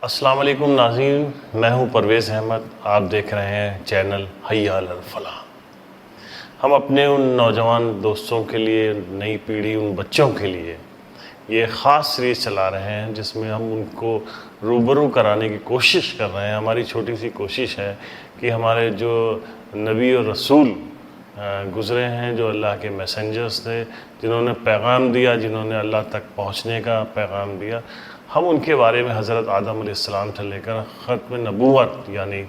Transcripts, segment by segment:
السلام علیکم ناظرین، میں ہوں پرویز احمد، آپ دیکھ رہے ہیں چینل حی علی الفلاح۔ ہم اپنے ان نوجوان دوستوں کے لیے، نئی پیڑھی، ان بچوں کے لیے یہ خاص سیریز چلا رہے ہیں جس میں ہم ان کو روبرو کرانے کی کوشش کر رہے ہیں۔ ہماری چھوٹی سی کوشش ہے کہ ہمارے جو نبی اور رسول گزرے ہیں، جو اللہ کے میسنجرز تھے، جنہوں نے پیغام دیا، جنہوں نے اللہ تک پہنچنے کا پیغام دیا، ہم ان کے بارے میں حضرت آدم علیہ السلام سے لے کر ختم نبوت یعنی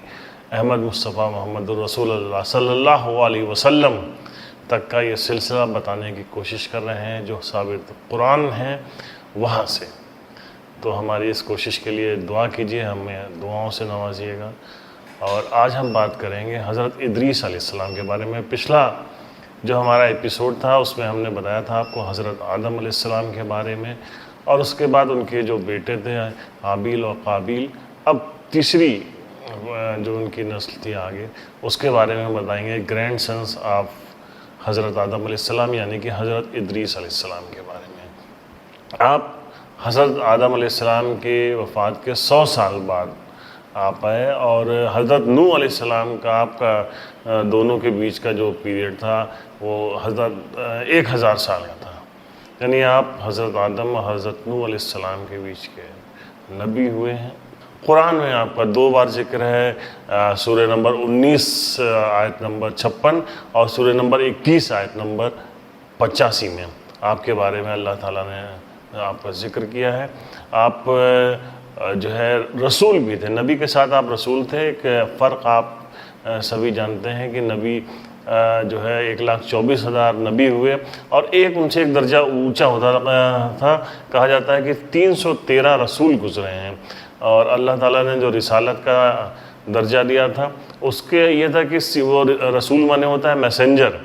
احمد مصطفیٰ محمد الرسول اللہ صلی اللہ علیہ وسلم تک کا یہ سلسلہ بتانے کی کوشش کر رہے ہیں، جو ثابت قرآن ہیں وہاں سے۔ تو ہماری اس کوشش کے لیے دعا کیجیے، ہمیں دعاؤں سے نوازیے گا۔ اور آج ہم بات کریں گے حضرت ادریس علیہ السلام کے بارے میں۔ پچھلا جو ہمارا ایپیسوڈ تھا اس میں ہم نے بتایا تھا آپ کو حضرت آدم علیہ السلام کے بارے میں، اور اس کے بعد ان کے جو بیٹے تھے حابیل اور قابیل۔ اب تیسری جو ان کی نسل تھی آگے، اس کے بارے میں بتائیں گے، گرینڈ سنس آف حضرت آدم علیہ السلام یعنی کہ حضرت ادریس علیہ السلام کے بارے میں۔ آپ حضرت آدم علیہ السلام کے وفات کے 100 سال بعد آپ آئے، اور حضرت نوح علیہ السلام کا آپ کا دونوں کے بیچ کا جو پیریڈ تھا وہ حضرت 1000 سال کا تھا، یعنی آپ حضرت آدم اور حضرت نوح علیہ السلام کے بیچ کے نبی ہوئے ہیں۔ قرآن میں آپ کا 2 بار ذکر ہے، سورہ نمبر 19 آیت نمبر 56 اور سورہ نمبر 21 آیت نمبر 85 میں آپ کے بارے میں اللہ تعالیٰ نے آپ کا ذکر کیا ہے۔ آپ جو ہے رسول بھی تھے، نبی کے ساتھ آپ رسول تھے۔ ایک فرق آپ سبھی جانتے ہیں کہ نبی جو ہے 1,24,000 نبی ہوئے، اور ان سے ایک درجہ اونچا ہوتا تھا، کہا جاتا ہے کہ 313 رسول گزرے ہیں، اور اللہ تعالیٰ نے جو رسالت کا درجہ دیا تھا اس کے یہ تھا کہ وہ رسول مانے ہوتا ہے میسنجر،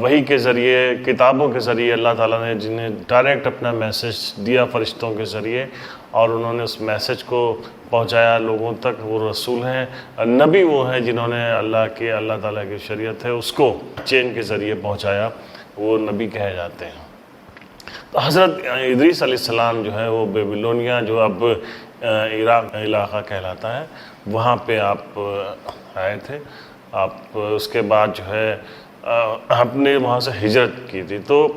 وحی کے ذریعے، کتابوں کے ذریعے اللہ تعالیٰ نے جنہیں ڈائریکٹ اپنا میسج دیا فرشتوں کے ذریعے، اور انہوں نے اس میسج کو پہنچایا لوگوں تک، وہ رسول ہیں۔ نبی وہ ہیں جنہوں نے اللہ تعالیٰ کی شریعت ہے اس کو چین کے ذریعے پہنچایا، وہ نبی کہے جاتے ہیں۔ تو حضرت ادریس علیہ السلام جو ہے وہ بیبلونیا، جو اب عراق علاقہ کہلاتا ہے، وہاں پہ آپ آئے تھے۔ آپ اس کے بعد جو ہے آپ نے وہاں سے ہجرت کی تھی، تو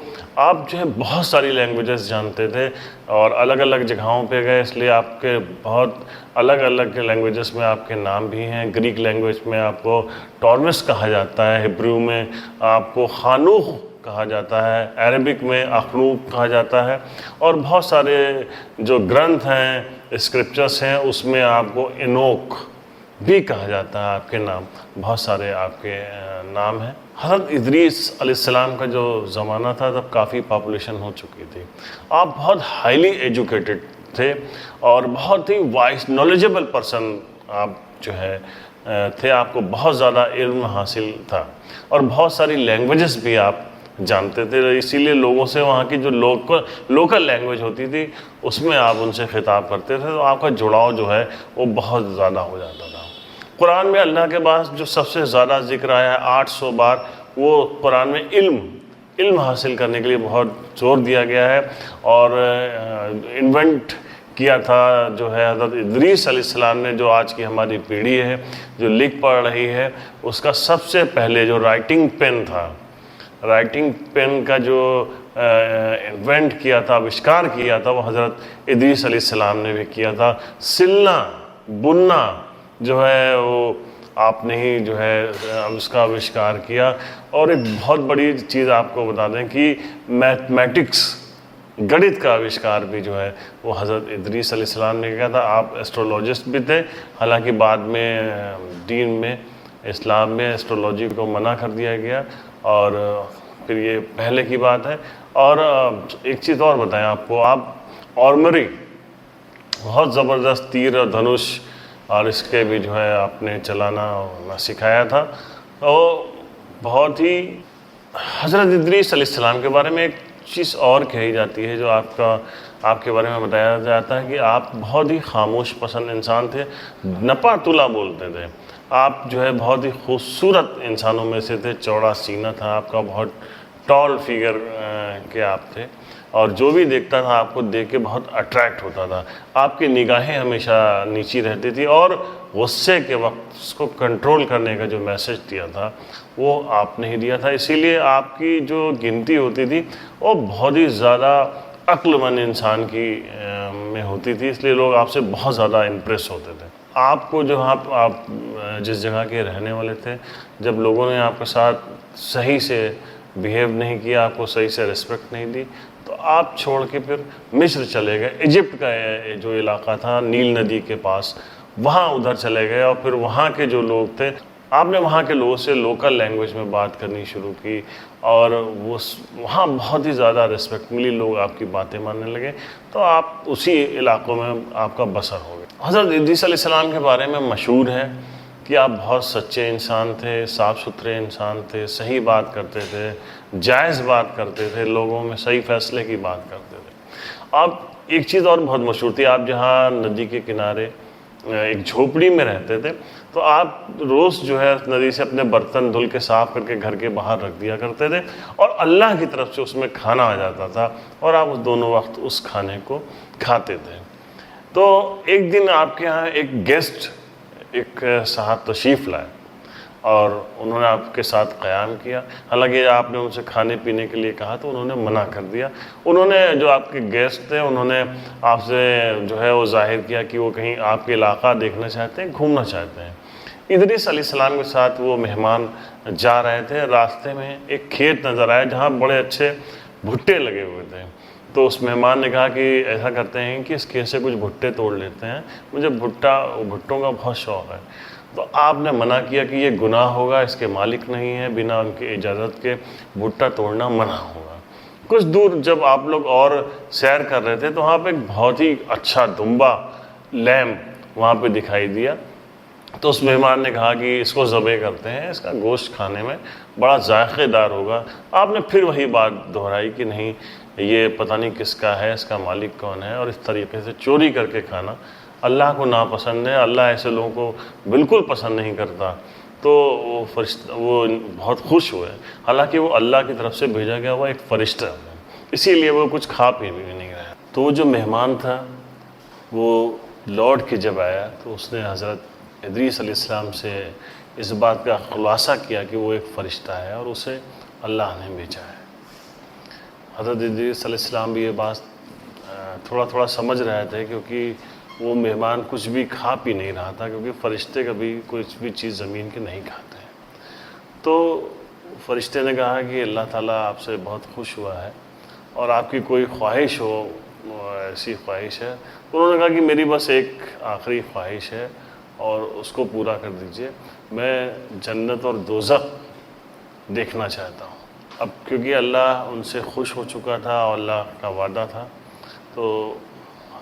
آپ جو ہے بہت ساری لینگویجز جانتے تھے اور الگ الگ جگہوں پہ گئے، اس لیے آپ کے بہت الگ الگ لینگویجز میں آپ کے نام بھی ہیں۔ گریک لینگویج میں آپ کو ٹورمس کہا جاتا ہے، ہبریو میں آپ کو خانوخ کہا جاتا ہے، عربک میں اخنوق کہا جاتا ہے، اور بہت سارے جو گرنتھ ہیں، اسکرپچرس ہیں، اس میں آپ کو انوک بھی کہا جاتا ہے۔ آپ کے نام بہت سارے آپ کے نام ہیں۔ حضرت ادریس علیہ السلام کا جو زمانہ تھا تب کافی پاپولیشن ہو چکی تھی۔ آپ بہت ہائیلی ایجوکیٹڈ تھے اور بہت ہی وائس نالجبل پرسن آپ جو ہے تھے، آپ کو بہت زیادہ علم حاصل تھا، اور بہت ساری لینگویجز بھی آپ جانتے تھے، اسی لیے لوگوں سے وہاں کی جو لوکل لینگویج ہوتی تھی اس میں آپ ان سے خطاب کرتے تھے، تو آپ کا جڑاؤ جو ہے وہ بہت زیادہ ہو جاتا تھا۔ قرآن میں اللہ کے پاس جو سب سے زیادہ ذکر آیا ہے 800 بار، وہ قرآن میں علم حاصل کرنے کے لیے بہت زور دیا گیا ہے، اور انوینٹ کیا تھا جو ہے حضرت ادریس علیہ السلام نے، جو آج کی ہماری پیڑھی ہے جو لکھ پڑھ رہی ہے، اس کا سب سے پہلے جو رائٹنگ پین تھا، رائٹنگ پین کا جو انوینٹ کیا تھا، آوشکار کیا تھا، وہ حضرت ادریس علیہ السلام نے بھی کیا تھا۔ سلنا بننا جو ہے وہ آپ نے ہی جو ہے اس کا آوشکار کیا۔ اور ایک بہت بڑی چیز آپ کو بتا دیں کہ میتھمیٹکس، گڑت کا آوشکار بھی جو ہے وہ حضرت ادریس علیہ السلام نے کیا تھا۔ آپ ایسٹرولوجسٹ بھی تھے، حالانکہ بعد میں دین میں، اسلام میں ایسٹرولوجی کو منع کر دیا گیا، اور پھر یہ پہلے کی بات ہے۔ اور ایک چیز اور بتائیں آپ کو، آپ آرمری بہت زبردست تیر اور دھنش اور اس کے بھی جو ہے آپ نے چلانا سکھایا تھا۔ اور بہت ہی حضرت ادریس علیہ السلام کے بارے میں ایک چیز اور کہی جاتی ہے، جو آپ کے بارے میں بتایا جاتا ہے کہ آپ بہت ہی خاموش پسند انسان تھے، نپا تلا بولتے تھے۔ آپ جو ہے بہت ہی خوبصورت انسانوں میں سے تھے، چوڑا سینہ تھا آپ کا، بہت ٹال فگر کے آپ تھے، اور جو بھی دیکھتا تھا آپ کو دیکھ کے بہت اٹریکٹ ہوتا تھا. آپ کی نگاہیں ہمیشہ نیچی رہتی تھی اور غصے کے وقت اس کو کنٹرول کرنے کا جو میسج دیا تھا وہ آپ نے ہی دیا تھا. اسی لیے آپ کی جو گنتی ہوتی تھی وہ بہت ہی زیادہ عقل مند انسان کی میں ہوتی تھی, اس لیے لوگ آپ سے بہت زیادہ امپریس ہوتے تھے. آپ کو جو آپ جس جگہ کے رہنے والے تھے, جب لوگوں نے آپ کے ساتھ صحیح سے بیہیو نہیں کیا, آپ کو صحیح سے رسپیکٹ نہیں دی, تو آپ چھوڑ کے پھر مصر چلے گئے. ایجپٹ کا جو علاقہ تھا نیل ندی کے پاس, وہاں ادھر چلے گئے, اور پھر وہاں کے جو لوگ تھے آپ نے وہاں کے لوگوں سے لوکل لینگویج میں بات کرنی شروع کی, اور وہاں بہت ہی زیادہ رسپیکٹ ملی, لوگ آپ کی باتیں ماننے لگے, تو آپ اسی علاقوں میں آپ کا بسر ہو گیا. حضرت ادریس علیہ السلام کے بارے میں مشہور ہے کہ آپ بہت سچے انسان تھے, صاف ستھرے انسان تھے, صحیح بات کرتے تھے, جائز بات کرتے تھے, لوگوں میں صحیح فیصلے کی بات کرتے تھے. آپ ایک چیز اور بہت مشہور تھی, آپ جہاں ندی کے کنارے ایک جھوپڑی میں رہتے تھے, تو آپ روز جو ہے ندی سے اپنے برتن دھل کے صاف کر کے گھر کے باہر رکھ دیا کرتے تھے, اور اللہ کی طرف سے اس میں کھانا آ جاتا تھا, اور آپ اس دونوں وقت اس کھانے کو کھاتے تھے. تو ایک دن آپ کے یہاں ایک گیسٹ, ایک صاحب تشریف لائے, اور انہوں نے آپ کے ساتھ قیام کیا. حالانکہ آپ نے ان سے کھانے پینے کے لیے کہا تو انہوں نے منع کر دیا. انہوں نے, جو آپ کے گیسٹ تھے, انہوں نے آپ سے جو ہے وہ ظاہر کیا کہ وہ کہیں آپ کے علاقہ دیکھنا چاہتے ہیں, گھومنا چاہتے ہیں. ادریس علیہ السلام کے ساتھ وہ مہمان جا رہے تھے, راستے میں ایک کھیت نظر آیا جہاں بڑے اچھے بھٹے لگے ہوئے تھے. تو اس مہمان نے کہا کہ ایسا کرتے ہیں کہ اس کھیت سے کچھ بھٹے توڑ لیتے ہیں, مجھے بھٹوں کا بہت شوق ہے. تو آپ نے منع کیا کہ یہ گناہ ہوگا, اس کے مالک نہیں ہیں, بنا ان کی اجازت کے بھٹا توڑنا منع ہوگا. کچھ دور جب آپ لوگ اور سیر کر رہے تھے تو وہاں پہ ایک بہت ہی اچھا دمبا لیمب وہاں پہ دکھائی دیا. تو اس مہمان نے کہا کہ اس کو ذبح کرتے ہیں, اس کا گوشت کھانے میں بڑا ذائقے دار ہوگا. آپ نے پھر وہی بات دہرائی کہ نہیں, یہ پتہ نہیں کس کا ہے, اس کا مالک کون ہے, اور اس طریقے سے چوری کر کے کھانا اللہ کو ناپسند ہے, اللہ ایسے لوگوں کو بالکل پسند نہیں کرتا. تو وہ بہت خوش ہوئے, حالانکہ وہ اللہ کی طرف سے بھیجا گیا ہوا ایک فرشتہ ہے, اسی لیے وہ کچھ کھا پی بھی نہیں رہا. تو وہ جو مہمان تھا وہ لوٹ کے جب آیا تو اس نے حضرت ادریس علیہ السلام سے اس بات کا خلاصہ کیا کہ وہ ایک فرشتہ ہے اور اسے اللہ نے بھیجا ہے. حضرت ادریس علیہ السلام بھی یہ بات تھوڑا تھوڑا سمجھ رہے تھے, کیونکہ وہ مہمان کچھ بھی کھا پی نہیں رہا تھا, کیونکہ فرشتے کبھی کچھ بھی چیز زمین کے نہیں کھاتے ہیں. تو فرشتے نے کہا کہ اللہ تعالیٰ آپ سے بہت خوش ہوا ہے اور آپ کی کوئی خواہش ہو, ایسی خواہش ہے. انہوں نے کہا کہ میری بس ایک آخری خواہش ہے اور اس کو پورا کر دیجئے, میں جنت اور دوزخ دیکھنا چاہتا ہوں. اب کیونکہ اللہ ان سے خوش ہو چکا تھا اور اللہ کا وعدہ تھا, تو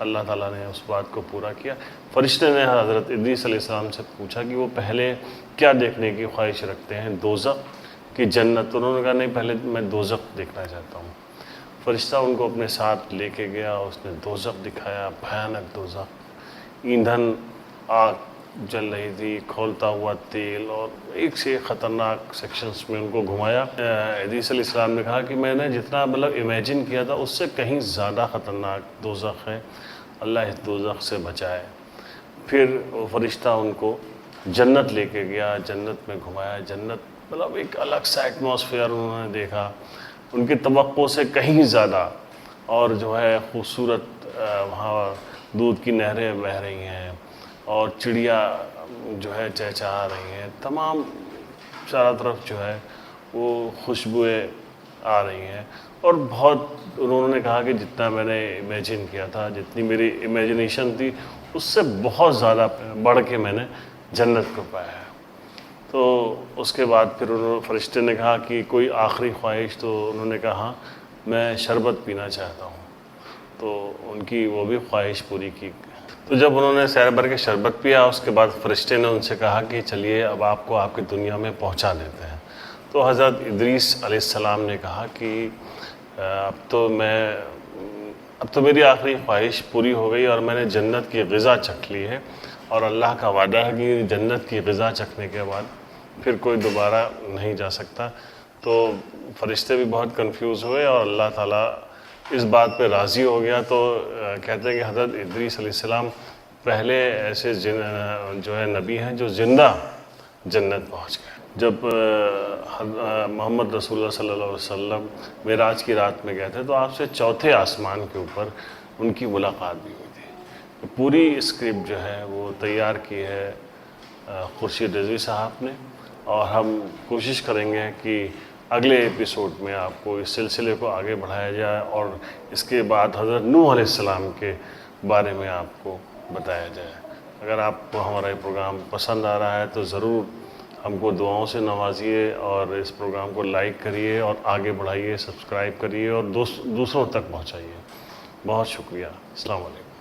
اللہ تعالیٰ نے اس بات کو پورا کیا. فرشتے نے حضرت ادریس علیہ السلام سے پوچھا کہ وہ پہلے کیا دیکھنے کی خواہش رکھتے ہیں, دوزخ کی جنت؟ انہوں نے کہا نہیں, پہلے میں دوزخ دیکھنا چاہتا ہوں. فرشتہ ان کو اپنے ساتھ لے کے گیا, اس نے دوزخ دکھایا, بھیانک دوزخ, ایندھن آگ جل رہی تھی, کھولتا ہوا تیل, اور ایک سے ایک خطرناک سیکشنز میں ان کو گھمایا. ادریس علیہ السلام نے کہا کہ میں نے جتنا امیجن کیا تھا اس سے کہیں زیادہ خطرناک دوزخ ہے, اللہ اس دوزخ سے بچائے. پھر وہ فرشتہ ان کو جنت لے کے گیا, جنت میں گھمایا. جنت ایک الگ سا ایٹماسفیئر انہوں نے دیکھا, ان کی توقع سے کہیں زیادہ, اور جو ہے خوبصورت وہاں دودھ کی نہریں بہہ رہی ہیں, اور چڑیا جو ہے چہچہا رہی ہیں, تمام چاروں طرف جو ہے وہ خوشبوئیں آ رہی ہیں. اور بہت انہوں نے کہا کہ جتنا میں نے امیجن کیا تھا, جتنی میری امیجنیشن تھی, اس سے بہت زیادہ بڑھ کے میں نے جنت کو پایا ہے. تو اس کے بعد پھر فرشتے نے کہا کہ کوئی آخری خواہش؟ تو انہوں نے کہا ہاں, میں شربت پینا چاہتا ہوں. تو ان کی وہ بھی خواہش پوری کی. تو جب انہوں نے سیر بھر کے شربت پیا, اس کے بعد فرشتے نے ان سے کہا کہ چلیے اب آپ کو آپ کی دنیا میں پہنچا دیتے ہیں. تو حضرت ادریس علیہ السلام نے کہا کہ اب تو میری آخری خواہش پوری ہو گئی, اور میں نے جنت کی غذا چکھ لی ہے, اور اللہ کا وعدہ ہے کہ جنت کی غذا چکھنے کے بعد پھر کوئی دوبارہ نہیں جا سکتا. تو فرشتے بھی بہت کنفیوز ہوئے, اور اللہ تعالیٰ اس بات پہ راضی ہو گیا تو کہتے ہیں کہ حضرت ادریس علیہ السلام پہلے ایسے جو ہے نبی ہیں جو زندہ جنت پہنچ گئے. جب محمد رسول اللہ صلی اللہ علیہ وسلم معراج کی رات میں گئے تھے تو آپ سے چوتھے آسمان کے اوپر ان کی ملاقات بھی ہوئی تھی. پوری اسکرپٹ جو ہے وہ تیار کی ہے خورشید رضوی صاحب نے، اور ہم کوشش کریں گے کہ اگلے ایپیسوڈ میں آپ کو اس سلسلے کو آگے بڑھایا جائے اور اس کے بعد حضرت نوح علیہ السلام کے بارے میں آپ کو بتایا جائے. اگر آپ کو ہمارا یہ پروگرام پسند آ رہا ہے تو ضرور ہم کو دعاؤں سے نوازیے اور اس پروگرام کو لائک کریے اور آگے بڑھائیے، سبسکرائب کریے اور دوسروں تک پہنچائیے. بہت شکریہ. السلام علیکم.